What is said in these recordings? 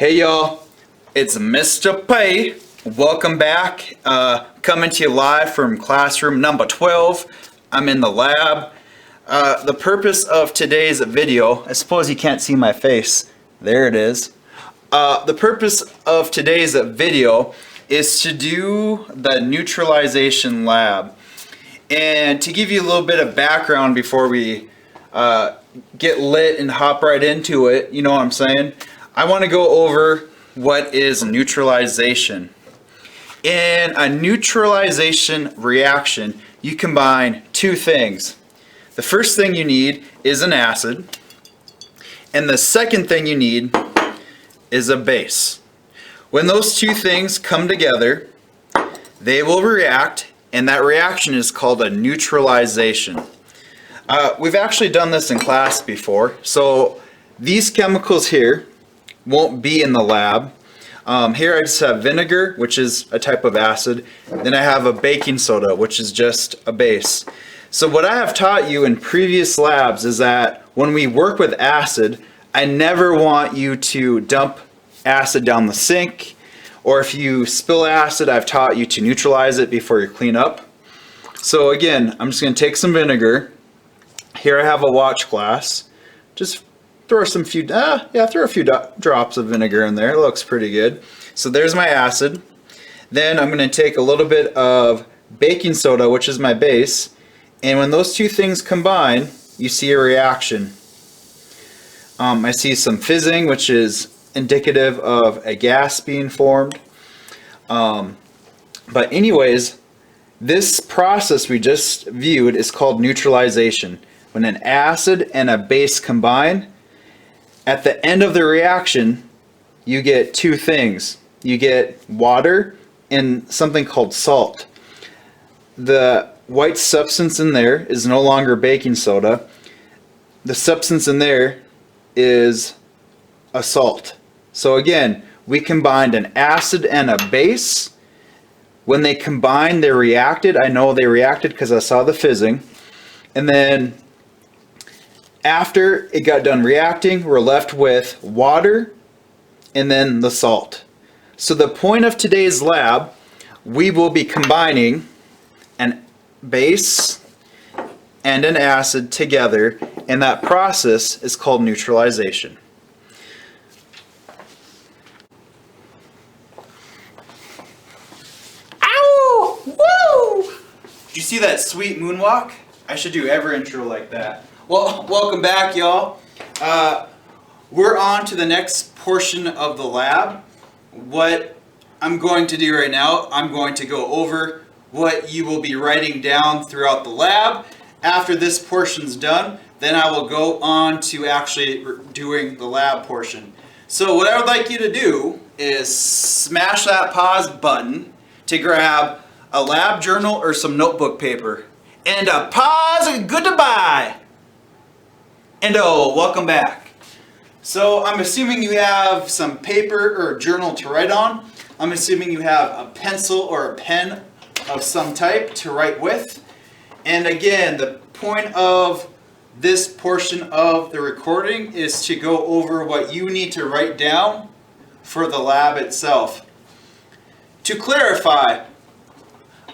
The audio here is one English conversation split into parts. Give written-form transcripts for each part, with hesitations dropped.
Hey y'all, it's Mr. Pay. Welcome back. Coming to you live from classroom number 12. I'm in the lab. The purpose of today's video, I suppose you can't see my face. There it is. The purpose of today's video is to do the neutralization lab. And to give you a little bit of background before we get lit and hop right into it, you know what I'm saying? I want to go over what is neutralization. In a neutralization reaction, you combine two things. The first thing you need is an acid, and the second thing you need is a base. When those two things come together, they will react, and that reaction is called a neutralization. We've actually done this in class before, so these chemicals here won't be in the lab. Here I just have vinegar, which is a type of acid. Then I have a baking soda, which is just a base. So what I have taught you in previous labs is that when we work with acid, I never want you to dump acid down the sink, or if you spill acid, I've taught you to neutralize it before you clean up. So again, I'm just going to take some vinegar. Here I have a watch glass. Just throw a few drops of vinegar in there. It looks pretty good. So there's my acid. Then I'm going to take a little bit of baking soda, which is my base. And when those two things combine, you see a reaction. I see some fizzing, which is indicative of a gas being formed. But anyways, this process we just viewed is called neutralization. When an acid and a base combine, at the end of the reaction, you get two things. You get water and something called salt. The white substance in there is no longer baking soda. The substance in there is a salt. So again, we combined an acid and a base. When they combined, they reacted. I know they reacted because I saw the fizzing. And then after it got done reacting, we're left with water and then the salt. So the point of today's lab, we will be combining an base and an acid together, and that process is called neutralization. Ow! Woo! Did you see that sweet moonwalk? I should do every intro like that. Well, welcome back, y'all. We're on to the next portion of the lab. What I'm going to do right now, I'm going to go over what you will be writing down throughout the lab. After this portion's done, then I will go on to actually doing the lab portion. So what I would like you to do is smash that pause button to grab a lab journal or some notebook paper. And a pause, goodbye. And welcome back. So I'm assuming you have some paper or journal to write on. I'm assuming you have a pencil or a pen of some type to write with. And again, the point of this portion of the recording is to go over what you need to write down for the lab itself. To clarify,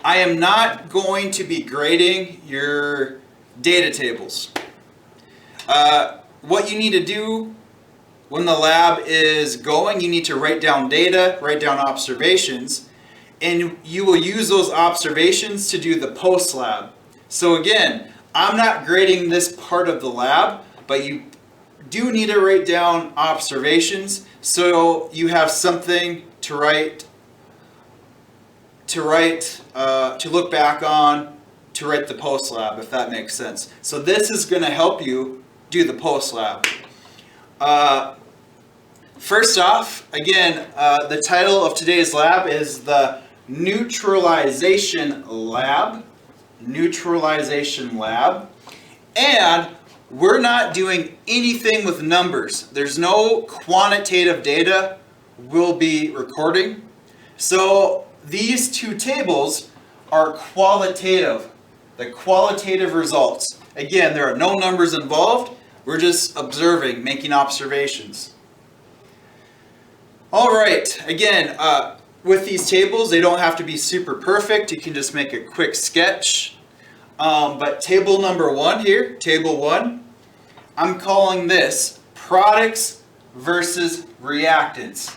I am not going to be grading your data tables. What you need to do when the lab is going, you need to write down data, write down observations, and you will use those observations to do the post-lab. So again, I'm not grading this part of the lab, but you do need to write down observations so you have something to look back on, to write the post-lab, if that makes sense. So this is going to help you do the post-lab. First off, again, the title of today's lab is the Neutralization Lab. Neutralization Lab. And we're not doing anything with numbers. There's no quantitative data we'll be recording. So these two tables are qualitative. The qualitative results. Again, there are no numbers involved. We're just observing, making observations. All right, again, with these tables, they don't have to be super perfect. You can just make a quick sketch. But table number 1 here, table 1, I'm calling this products versus reactants.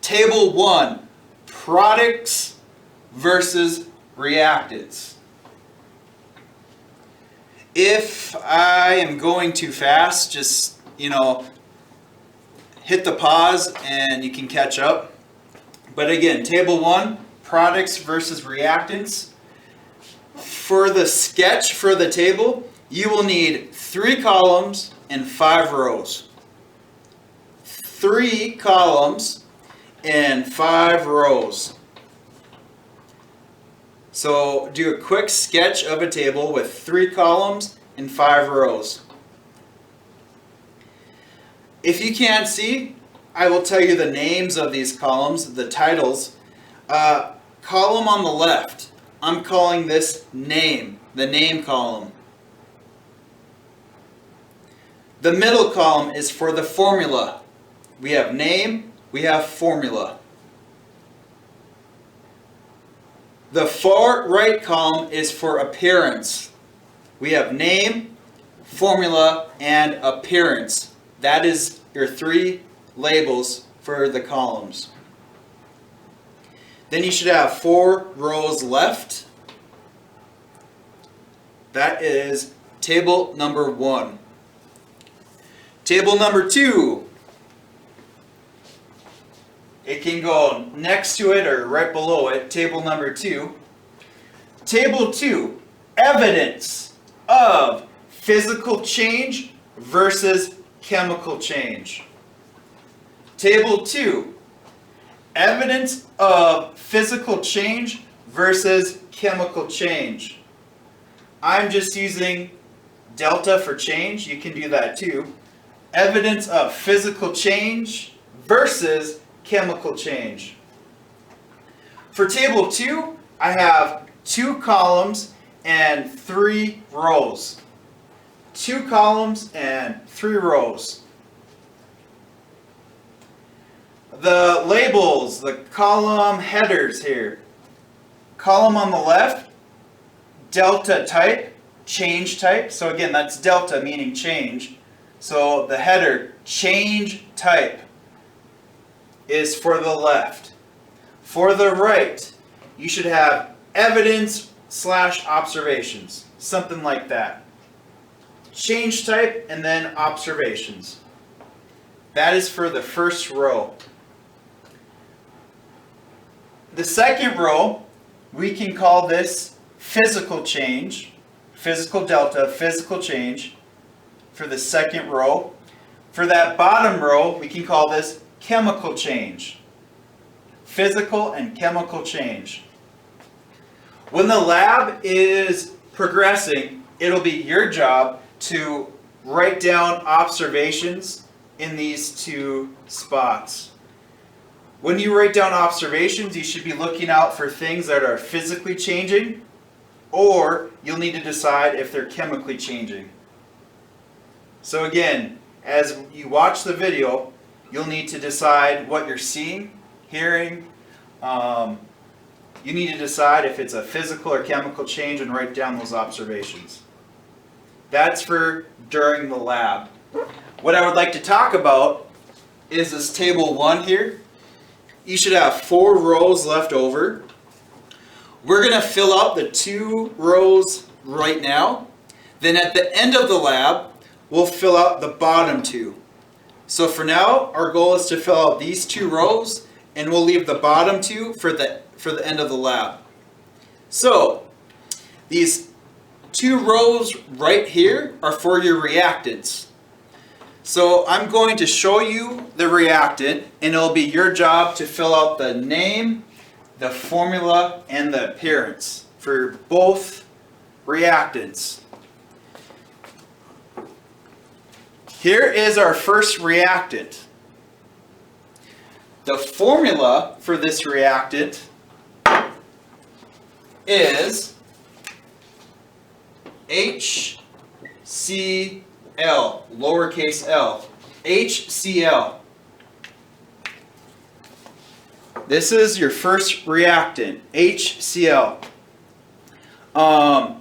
Table 1, products versus reactants. If I am going too fast, just, hit the pause and you can catch up. But again, table 1, products versus reactants. For the sketch for the table, you will need 3 columns and 5 rows. 3 columns and 5 rows. So do a quick sketch of a table with 3 columns and 5 rows. If you can't see, I will tell you the names of these columns, the titles. Column on the left, I'm calling this name, the name column. The middle column is for the formula. We have name, we have formula. The far right column is for appearance. We have name, formula, and appearance. That is your 3 labels for the columns. Then you should have 4 rows left. That is table number 1. Table number 2. It can go next to it or right below it. Table number 2. Table 2. Evidence of physical change versus chemical change. Table 2. Evidence of physical change versus chemical change. I'm just using delta for change. You can do that too. Evidence of physical change versus chemical change. For table 2, I have 2 columns and 3 rows. 2 columns and 3 rows. The labels, the column headers here. Column on the left, delta type, change type. So again, that's delta meaning change. So the header, change type, is for the left. For the right, you should have evidence/observations, something like that. Change type and then observations. That is for the first row. The second row, we can call this physical change, physical delta, physical change for the second row. For that bottom row, we can call this chemical change, physical and chemical change. When the lab is progressing, it'll be your job to write down observations in these 2 spots. When you write down observations, you should be looking out for things that are physically changing, or you'll need to decide if they're chemically changing. So again, as you watch the video, you'll need to decide what you're seeing, hearing. You need to decide if it's a physical or chemical change and write down those observations. That's for during the lab. What I would like to talk about is this table 1 here. You should have 4 rows left over. We're going to fill out the 2 rows right now. Then at the end of the lab, we'll fill out the bottom 2. So for now, our goal is to fill out these 2 rows, and we'll leave the bottom 2 for the end of the lab. So these 2 rows right here are for your reactants. So I'm going to show you the reactant, and it'll be your job to fill out the name, the formula, and the appearance for both reactants. Here is our first reactant. The formula for this reactant is HCl, lowercase l, HCl. This is your first reactant, HCl. I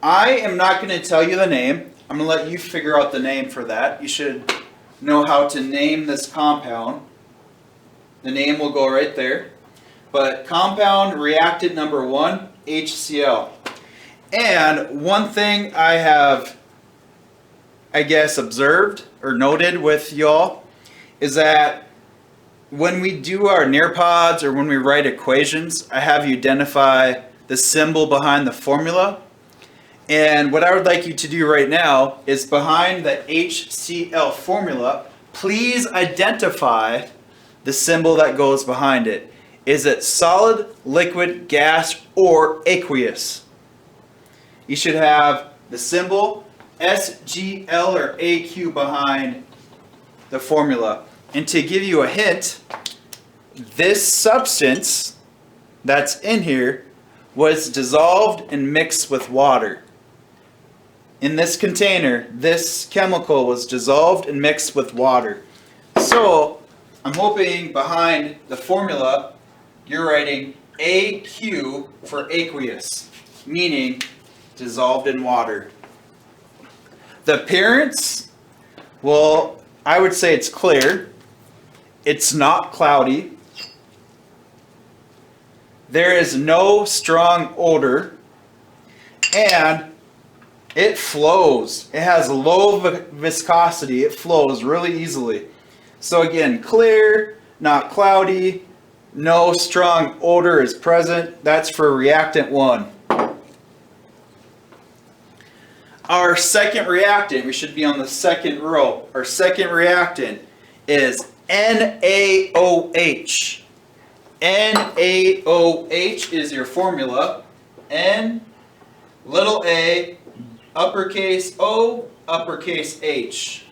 am not going to tell you the name. I'm going to let you figure out the name for that. You should know how to name this compound. The name will go right there. But compound reactant number 1, HCl. And one thing I have, I guess, observed or noted with y'all is that when we do our nearpods or when we write equations, I have you identify the symbol behind the formula. And what I would like you to do right now is behind the HCl formula, please identify the symbol that goes behind it. Is it solid, liquid, gas, or aqueous? You should have the symbol SGL or AQ behind the formula. And to give you a hint, this substance that's in here was dissolved and mixed with water. In this container, this chemical was dissolved and mixed with water. So, I'm hoping behind the formula, you're writing AQ for aqueous, meaning dissolved in water. The appearance, well, I would say it's clear. It's not cloudy. There is no strong odor. And it flows. It has low viscosity. It flows really easily. So again, clear, not cloudy, no strong odor is present. That's for reactant 1. Our second reactant, we should be on the second row. Our second reactant is NaOH. NaOH is your formula. N, little a, uppercase O, uppercase H.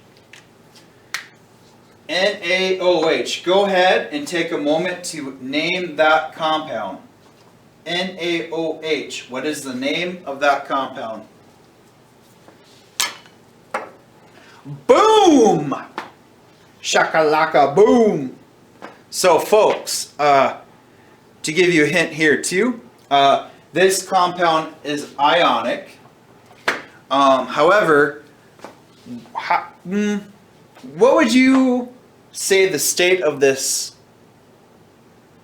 NaOH. Go ahead and take a moment to name that compound. NaOH. What is the name of that compound? Boom! Shakalaka boom! So folks, to give you a hint here too, this compound is ionic. However, what would you say the state of this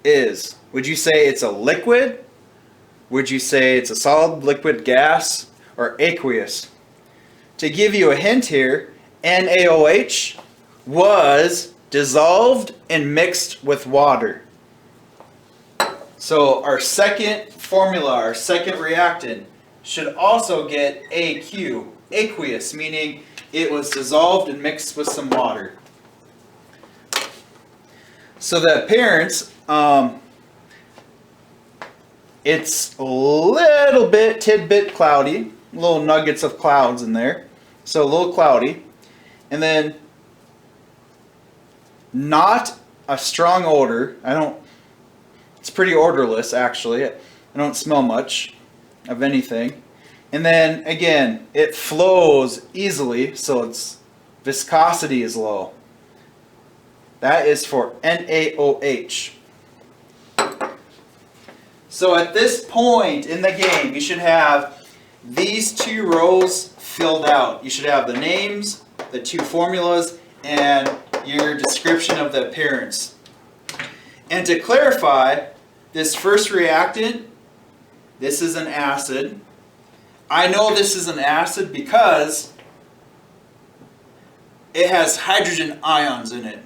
is? Would you say it's a liquid? Would you say it's a solid, liquid, gas, or aqueous? To give you a hint here, NaOH was dissolved and mixed with water. So our second formula, our second reactant, should also get AQ, aqueous, meaning it was dissolved and mixed with some water. So the appearance, it's a little bit, tidbit cloudy, little nuggets of clouds in there. So a little cloudy. And then not a strong odor. It's pretty odorless actually. I don't smell much of anything. And then again, it flows easily, so its viscosity is low. That is for NaOH. So at this point in the game, you should have these 2 rows filled out. You should have the names, the 2 formulas, and your description of the appearance. And to clarify, this first reactant, this is an acid. I know this is an acid because it has hydrogen ions in it.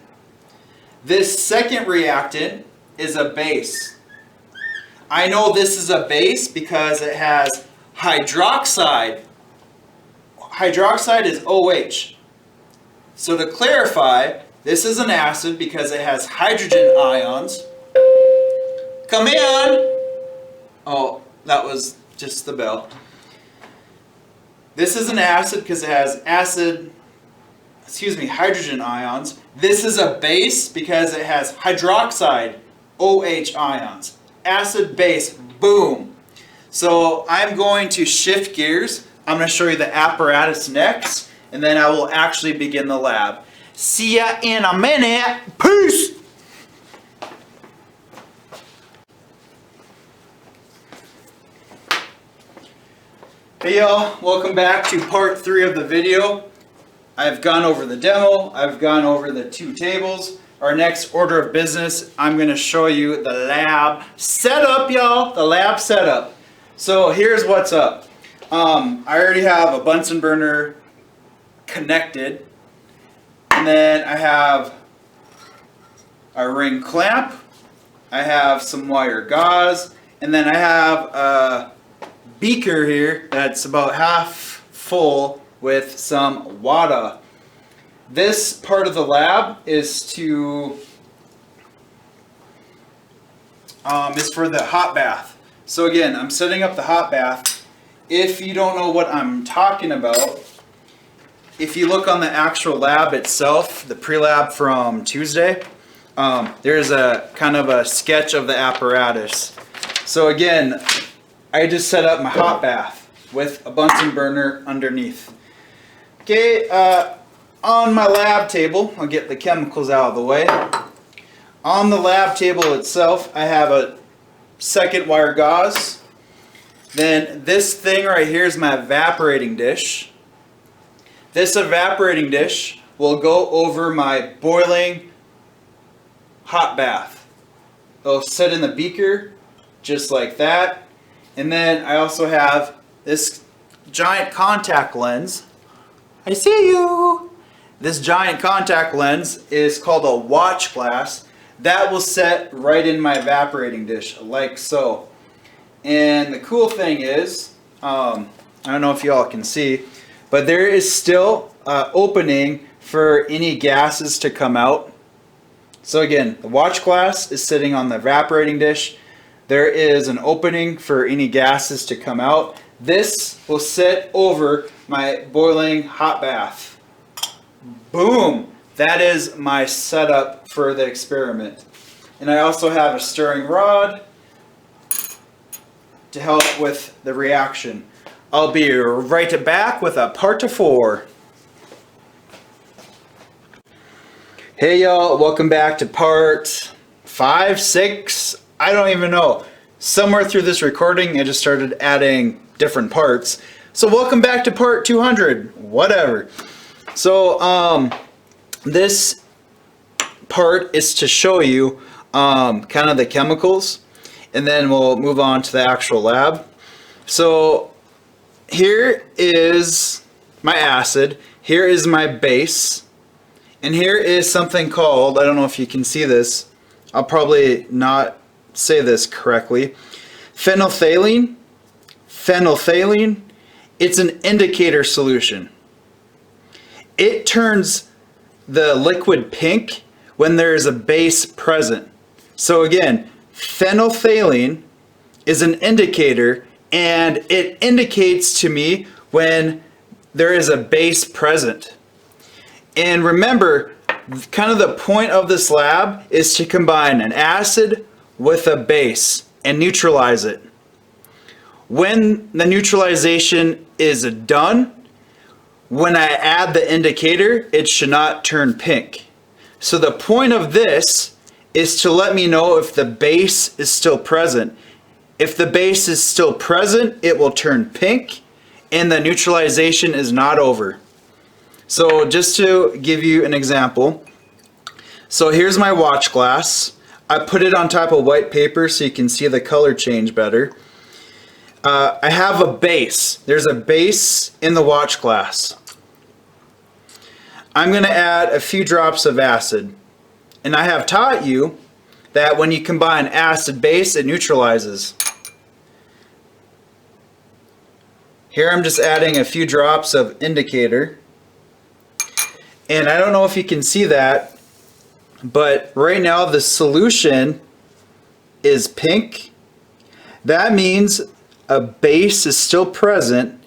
This second reactant is a base. I know this is a base because it has hydroxide. Hydroxide is OH. So to clarify, this is an acid because it has hydrogen ions. Come in! Oh, that was just the bell. This is an acid because it has hydrogen ions. This is a base because it has hydroxide, OH ions. Acid, base, boom. So I'm going to shift gears. I'm going to show you the apparatus next, and then I will actually begin the lab. See ya in a minute. Peace! Hey y'all, welcome back to part 3 of the video. I've gone over the demo, I've gone over the 2 tables. Our next order of business, I'm going to show you the lab setup, y'all. The lab setup. So here's what's up. I already have a Bunsen burner connected. And then I have a ring clamp. I have some wire gauze. And then I have a beaker here that's about half full with some water. This part of the lab is for the hot bath. So again, I'm setting up the hot bath. If you don't know what I'm talking about, if you look on the actual lab itself, the pre-lab from Tuesday, there's a kind of a sketch of the apparatus. So again, I just set up my hot bath with a Bunsen burner underneath. Okay, on my lab table, I'll get the chemicals out of the way. On the lab table itself, I have a second wire gauze. Then this thing right here is my evaporating dish. This evaporating dish will go over my boiling hot bath. It'll sit in the beaker just like that. And then I also have this giant contact lens. I see you! This giant contact lens is called a watch glass. That will set right in my evaporating dish, like so. And the cool thing is, I don't know if y'all can see, but there is still an opening for any gases to come out. So again, the watch glass is sitting on the evaporating dish. There is an opening for any gases to come out. This will sit over my boiling hot bath. Boom! That is my setup for the experiment. And I also have a stirring rod to help with the reaction. I'll be right back with a part 4. Hey y'all, welcome back to part 5, 6, I don't even know. Somewhere through this recording, I just started adding different parts. So welcome back to part 200, whatever. So this part is to show you kind of the chemicals, and then we'll move on to the actual lab. So here is my acid, here is my base, and here is something called, I don't know if you can see this, I'll probably not say this correctly, phenolphthalein. Phenolphthalein, it's an indicator solution. It turns the liquid pink when there is a base present. So again, phenolphthalein is an indicator, and it indicates to me when there is a base present. And remember, kind of the point of this lab is to combine an acid with a base and neutralize it. When the neutralization is done, when I add the indicator, it should not turn pink. So the point of this is to let me know if the base is still present. If the base is still present, it will turn pink and the neutralization is not over. So just to give you an example, so here's my watch glass. I put it on top of white paper so you can see the color change better. I have a base. There's a base in the watch glass. I'm going to add a few drops of acid. And I have taught you that when you combine acid base, it neutralizes. Here I'm just adding a few drops of indicator. And I don't know if you can see that, but right now the solution is pink. That means a base is still present,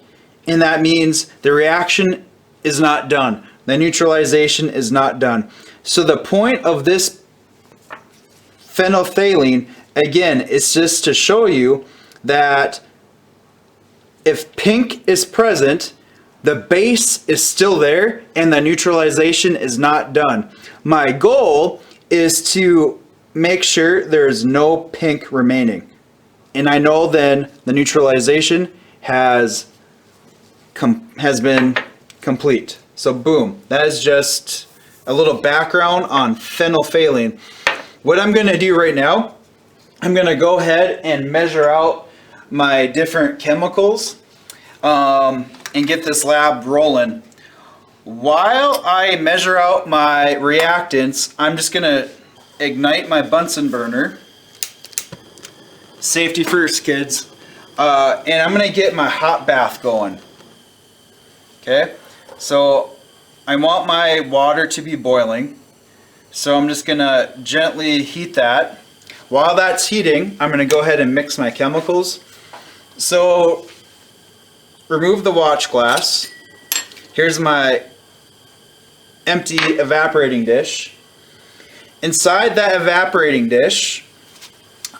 and that means the reaction is not done. The neutralization is not done. So the point of this phenolphthalein, again, is just to show you that if pink is present, the base is still there and the neutralization is not done. My goal is to make sure there's no pink remaining. And I know then the neutralization has has been complete. So boom, that is just a little background on phenolphthalein. What I'm going to do right now, I'm going to go ahead and measure out my different chemicals and get this lab rolling. While I measure out my reactants, I'm just going to ignite my Bunsen burner. Safety first, kids. And I'm going to get my hot bath going. Okay, so I want my water to be boiling. So I'm just going to gently heat that. While that's heating, I'm going to go ahead and mix my chemicals. So remove the watch glass. Here's my empty evaporating dish. Inside that evaporating dish,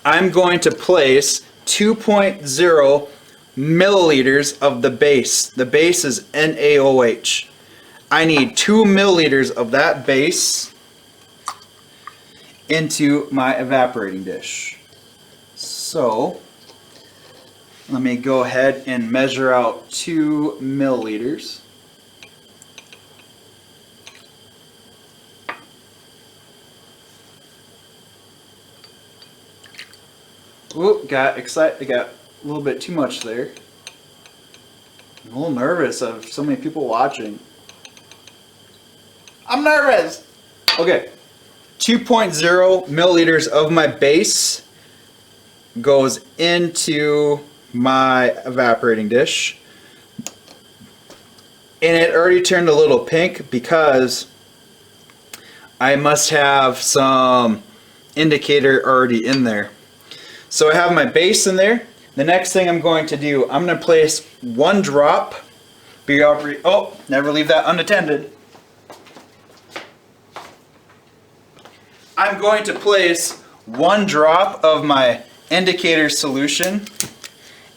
I'm going to place 2.0 milliliters of the base. The base is NaOH. I need 2 milliliters of that base into my evaporating dish. So let me go ahead and measure out 2 milliliters. Whoop, got excited. I got a little bit too much there. I'm a little nervous of so many people watching. I'm nervous. Okay, 2.0 milliliters of my base goes into my evaporating dish. And it already turned a little pink because I must have some indicator already in there. So I have my base in there. The next thing I'm going to do, I'm going to place 1 drop. Oh, never leave that unattended. I'm going to place 1 drop of my indicator solution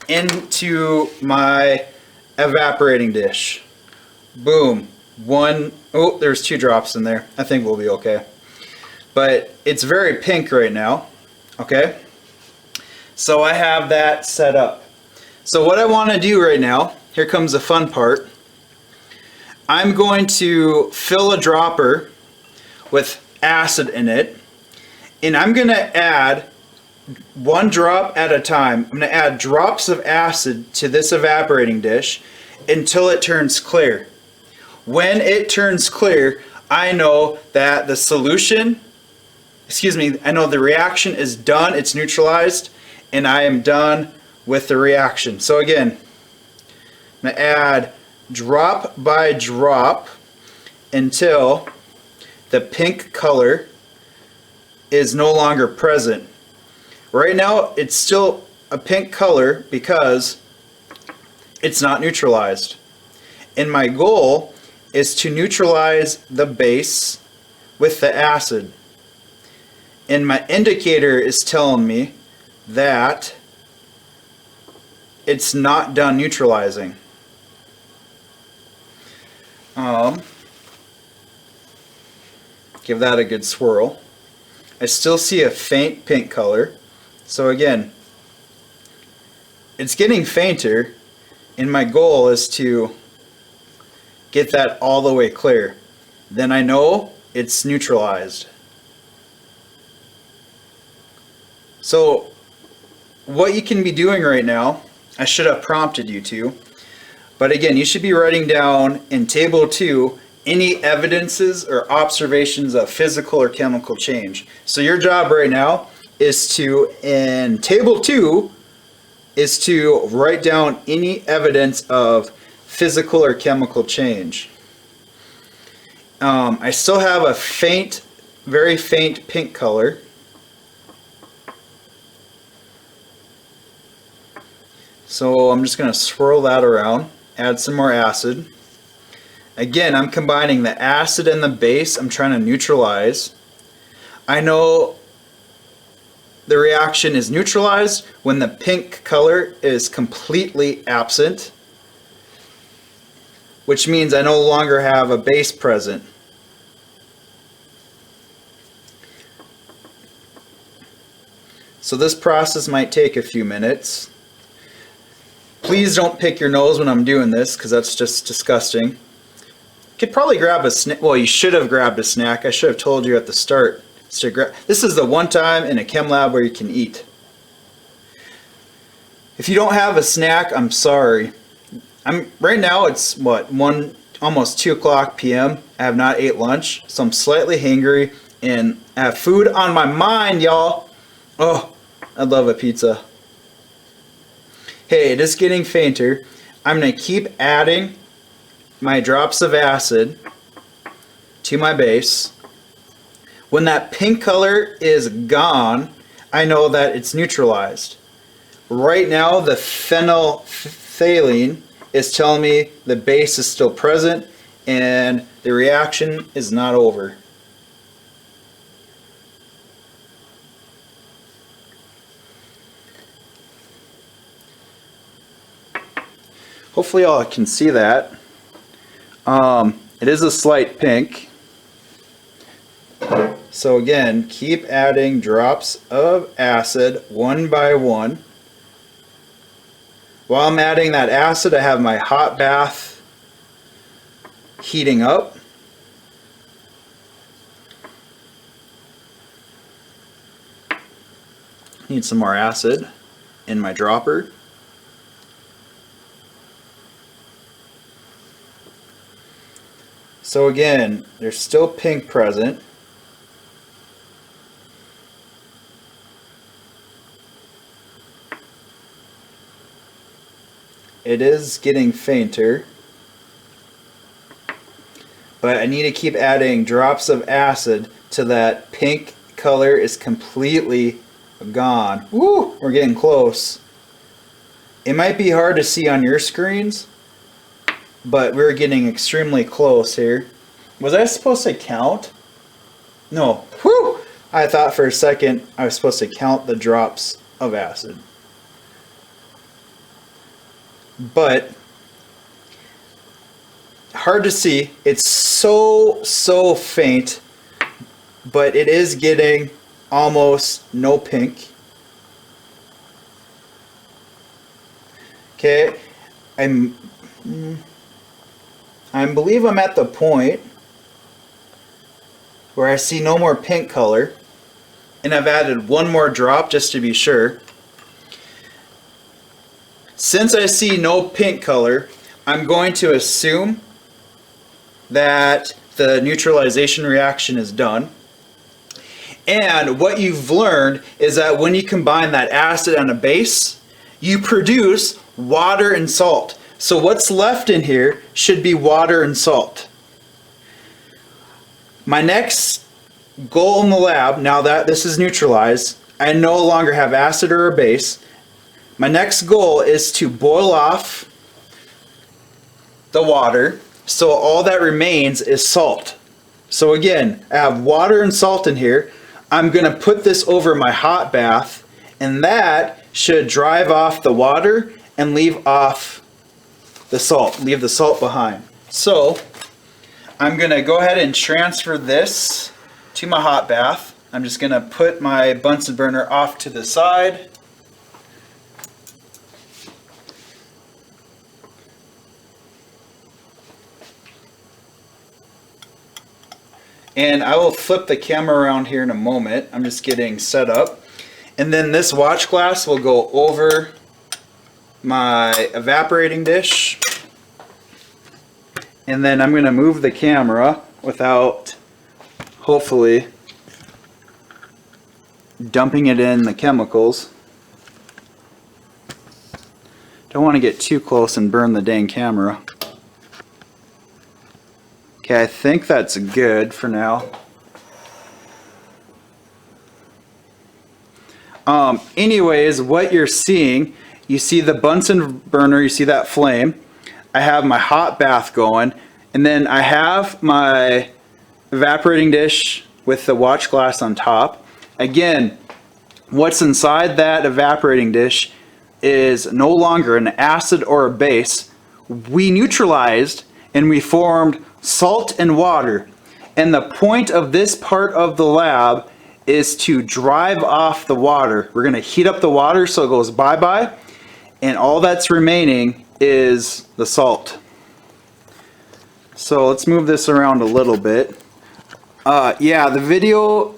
into my evaporating dish. Boom. Oh, there's 2 drops in there. I think we'll be okay. But it's very pink right now. Okay? So I have that set up. So what I want to do right now, here comes the fun part. I'm going to fill a dropper with acid in it, and I'm going to add 1 drop at a time. I'm going to add drops of acid to this evaporating dish until it turns clear. When it turns clear, I know that the solution, I know the reaction is done, it's neutralized, and I am done with the reaction. So again, I'm going to add drop by drop until the pink color is no longer present. Right now it's still a pink color because it's not neutralized. And my goal is to neutralize the base with the acid. And my indicator is telling me that it's not done neutralizing. Give that a good swirl. I still see a faint pink color. So again, it's getting fainter, and my goal is to get that all the way clear. Then I know it's neutralized. So what you can be doing right now, I should have prompted you to, but again, you should be writing down in table 2 any evidences or observations of physical or chemical change. So your job right now is to, in table 2, is to write down any evidence of physical or chemical change. I still have a faint, very faint pink color. So I'm just going to swirl that around, add some more acid. Again, I'm combining the acid and the base. I'm trying to neutralize. I know the reaction is neutralized when the pink color is completely absent, which means I no longer have a base present. So this process might take a few minutes. Please don't pick your nose when I'm doing this, because that's just disgusting. Could probably grab a snack. Well, you should have grabbed a snack. I should have told you at the start. This is the one time in a chem lab where you can eat. If you don't have a snack, I'm sorry. Right now it's what, almost 2 o'clock p.m. I have not ate lunch, so I'm slightly hangry and I have food on my mind, y'all. Oh, I love a pizza. Hey, it is getting fainter. I'm gonna keep adding my drops of acid to my base. When that pink color is gone, I know that it's neutralized. Right now, the phenolphthalein is telling me the base is still present and the reaction is not over. Hopefully y'all can see that. It is a slight pink. So again, keep adding drops of acid one by one. While I'm adding that acid, I have my hot bath heating up. Need some more acid in my dropper. So again, there's still pink present. It is getting fainter, but I need to keep adding drops of acid till that pink color is completely gone. Woo! We're getting close. It might be hard to see on your screens, but we're getting extremely close here. Was I supposed to count? No. Whew! I thought for a second I was supposed to count the drops of acid. But hard to see. It's so faint, but it is getting almost no pink. Okay, I believe I'm at the point where I see no more pink color, and I've added one more drop just to be sure. Since I see no pink color, I'm going to assume that the neutralization reaction is done. And what you've learned is that when you combine that acid and a base, you produce water and salt. So what's left in here should be water and salt. My next goal in the lab, now that this is neutralized, I no longer have acid or a base. My next goal is to boil off the water, so all that remains is salt. So again, I have water and salt in here. I'm going to put this over my hot bath, and that should drive off the water and leave off the salt, leave the salt behind. So I'm going to go ahead and transfer this to my hot bath. I'm just going to put my Bunsen burner off to the side. And I will flip the camera around here in a moment. I'm just getting set up. And then this watch glass will go over my evaporating dish. And then I'm going to move the camera without, hopefully, dumping it in the chemicals. Don't want to get too close and burn the dang camera. Okay, I think that's good for now. Anyways, what you're seeing, you see the Bunsen burner, you see that flame. I have my hot bath going, and then I have my evaporating dish with the watch glass on top. Again, what's inside that evaporating dish is no longer an acid or a base. We neutralized and we formed salt and water. And the point of this part of the lab is to drive off the water. We're going to heat up the water so it goes bye-bye. and all that's remaining is the salt. So let's move this around a little bit. Yeah, the video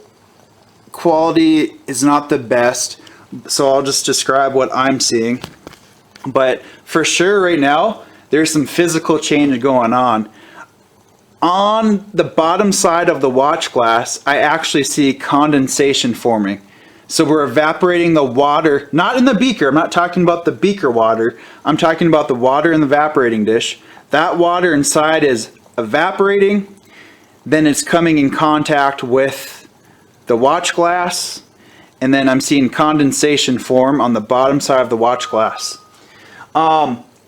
quality is not the best, so I'll just describe what I'm seeing. But for sure right now, there's some physical change going on. On the bottom side of the watch glass, I actually see condensation forming. So we're evaporating the water, not in the beaker. I'm not talking about the beaker water. I'm talking about the water in the evaporating dish. That water inside is evaporating, then it's coming in contact with the watch glass, and then I'm seeing condensation form on the bottom side of the watch glass.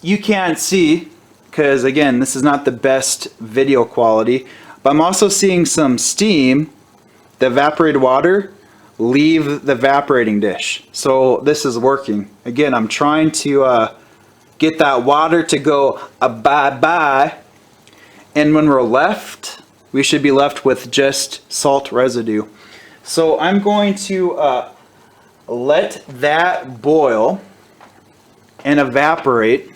You can't see, because again, this is not the best video quality, but I'm also seeing some steam, the evaporated water, leave the evaporating dish. So this is working. Again, I'm trying to get that water to go bye-bye, and when we're left, we should be left with just salt residue. So I'm going to let that boil and evaporate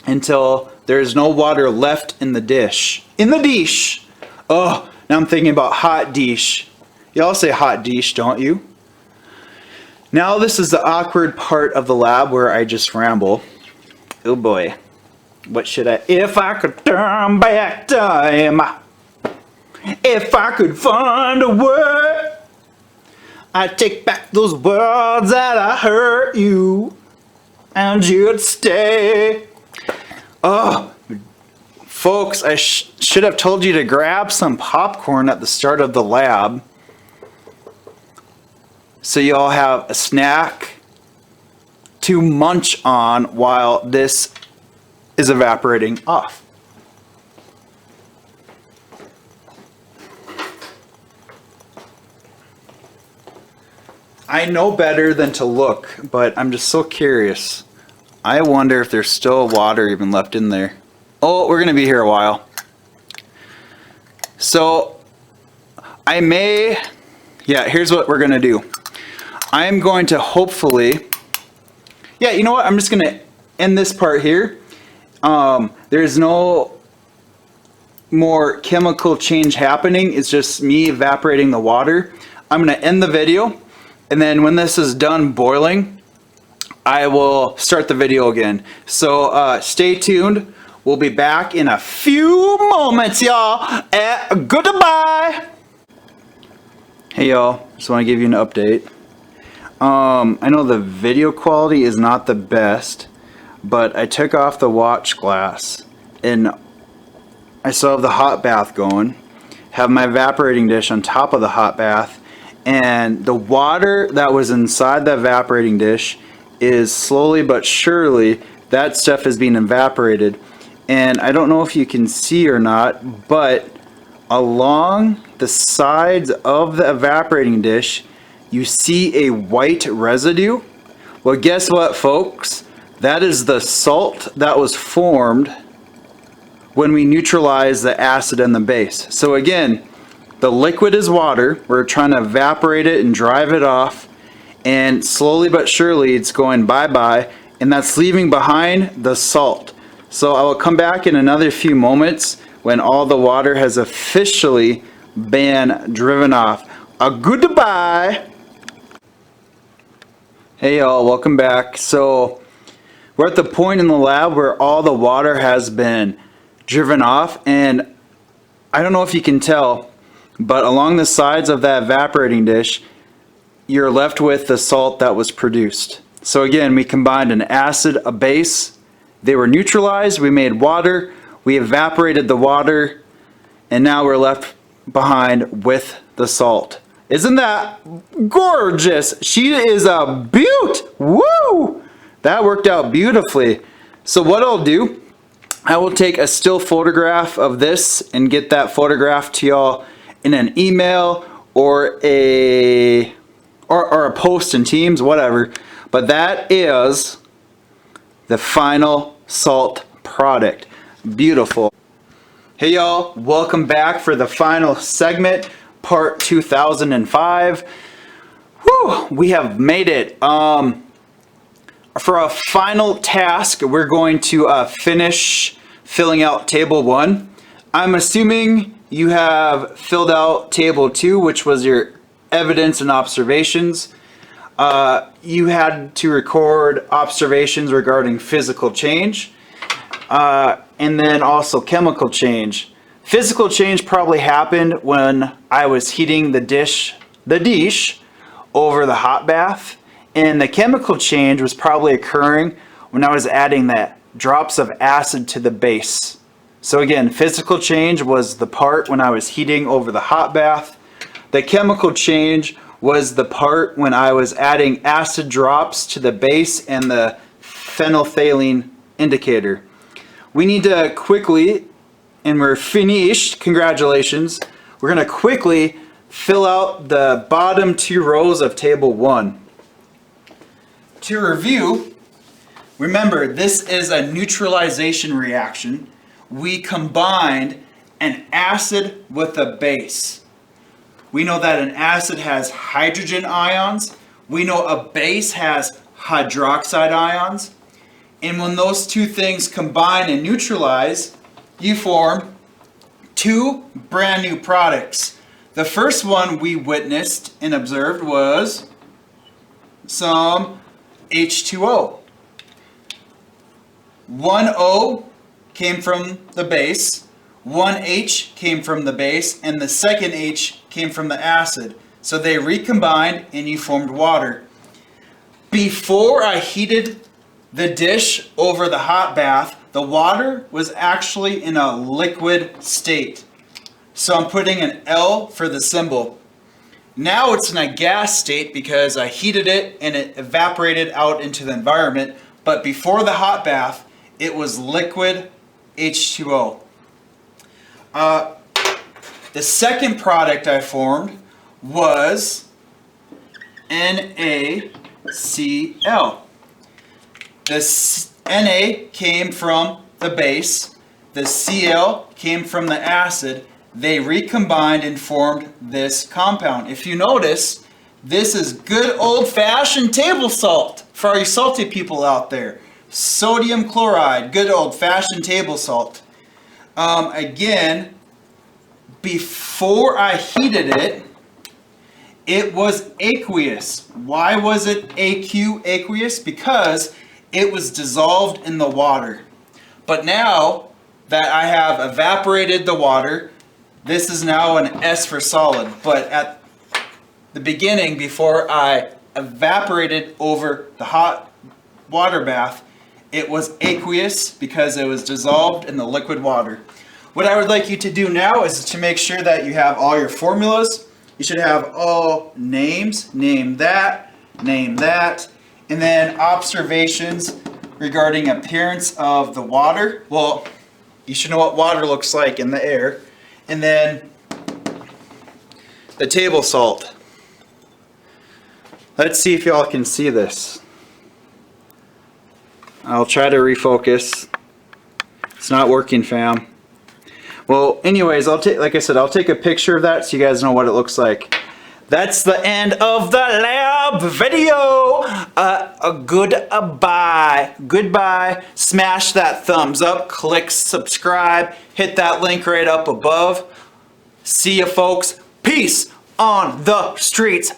until there's no water left in the dish. In the dish! Oh, now I'm thinking about hot dish. Y'all say hot dish, don't you? Now this is the awkward part of the lab where I just ramble. Oh boy. What should I... If I could turn back time, if I could find a word, I'd take back those words that I hurt you, and you'd stay. Oh, folks, I should have told you to grab some popcorn at the start of the lab, so you all have a snack to munch on while this is evaporating off. I know better than to look, but I'm just so curious. I wonder if there's still water even left in there. Oh, we're gonna be here a while. So here's what we're gonna do. I'm going to hopefully, you know what? I'm just gonna end this part here. There's no more chemical change happening. It's just me evaporating the water. I'm gonna end the video, and then when this is done boiling, I will start the video again. So stay tuned. We'll be back in a few moments, y'all. Goodbye. Hey, y'all. Just want to give you an update. I know the video quality is not the best, but I took off the watch glass and I still have the hot bath going. Have my evaporating dish on top of the hot bath, and the water that was inside the evaporating dish is slowly but surely, that stuff is being evaporated. And I don't know if you can see or not, but along the sides of the evaporating dish, you see a white residue. Well, guess what, folks? That is the salt that was formed when we neutralize the acid and the base. So again, the liquid is water. We're trying to evaporate it and drive it off, and slowly but surely it's going bye-bye, and that's leaving behind the salt. So I will come back in another few moments when all the water has officially been driven off. A goodbye. Hey y'all, welcome back. So we're at the point in the lab where all the water has been driven off, and I don't know if you can tell, but along the sides of that evaporating dish, you're left with the salt that was produced. So again, we combined an acid, a base, they were neutralized, we made water, we evaporated the water, and now we're left behind with the salt. Isn't that gorgeous? She is a beaut! Woo! That worked out beautifully. So what I'll do, I will take a still photograph of this and get that photograph to y'all in an email or a post in Teams, whatever. But that is the final salt product. Beautiful. Hey y'all, welcome back for the final segment, part 2005. Whew, we have made it. For a final task, we're going to finish filling out table 1. I'm assuming you have filled out table 2, which was your evidence and observations. You had to record observations regarding physical change, and then also chemical change. Physical change probably happened when I was heating the dish over the hot bath, and the chemical change was probably occurring when I was adding the drops of acid to the base. So again, physical change was the part when I was heating over the hot bath. The chemical change was the part when I was adding acid drops to the base and the phenolphthalein indicator. We need to quickly, and we're finished, congratulations. We're going to quickly fill out the bottom 2 rows of table 1. To review, remember this is a neutralization reaction. We combined an acid with a base. We know that an acid has hydrogen ions. We know a base has hydroxide ions. And when those 2 things combine and neutralize, you form 2 brand new products. The first one we witnessed and observed was some H2O. 1 O came from the base, 1 H came from the base, and the second H came from the acid. So they recombined and you formed water. Before I heated the dish over the hot bath, the water was actually in a liquid state. So I'm putting an L for the symbol. Now it's in a gas state because I heated it and it evaporated out into the environment. But before the hot bath, it was liquid H2O. The second product I formed was NaCl. The Na came from the base, the Cl came from the acid. They recombined and formed this compound. If you notice, this is good old-fashioned table salt for all you salty people out there. Sodium chloride, good old-fashioned table salt. Again, before I heated it, it was aqueous. Why was it aqueous? Because it was dissolved in the water. But now that I have evaporated the water, this is now an S for solid. But at the beginning, before I evaporated over the hot water bath, it was aqueous because it was dissolved in the liquid water. What I would like you to do now is to make sure that you have all your formulas. You should have all names, name that, and then observations regarding appearance of the water. Well, you should know what water looks like in the air. And then the table salt. Let's see if y'all can see this. I'll try to refocus. It's not working, fam. Well, anyways, like I said, I'll take a picture of that so you guys know what it looks like. That's the end of the lab video. Goodbye. Smash that thumbs up, click subscribe, hit that link right up above. See ya, folks. Peace on the streets.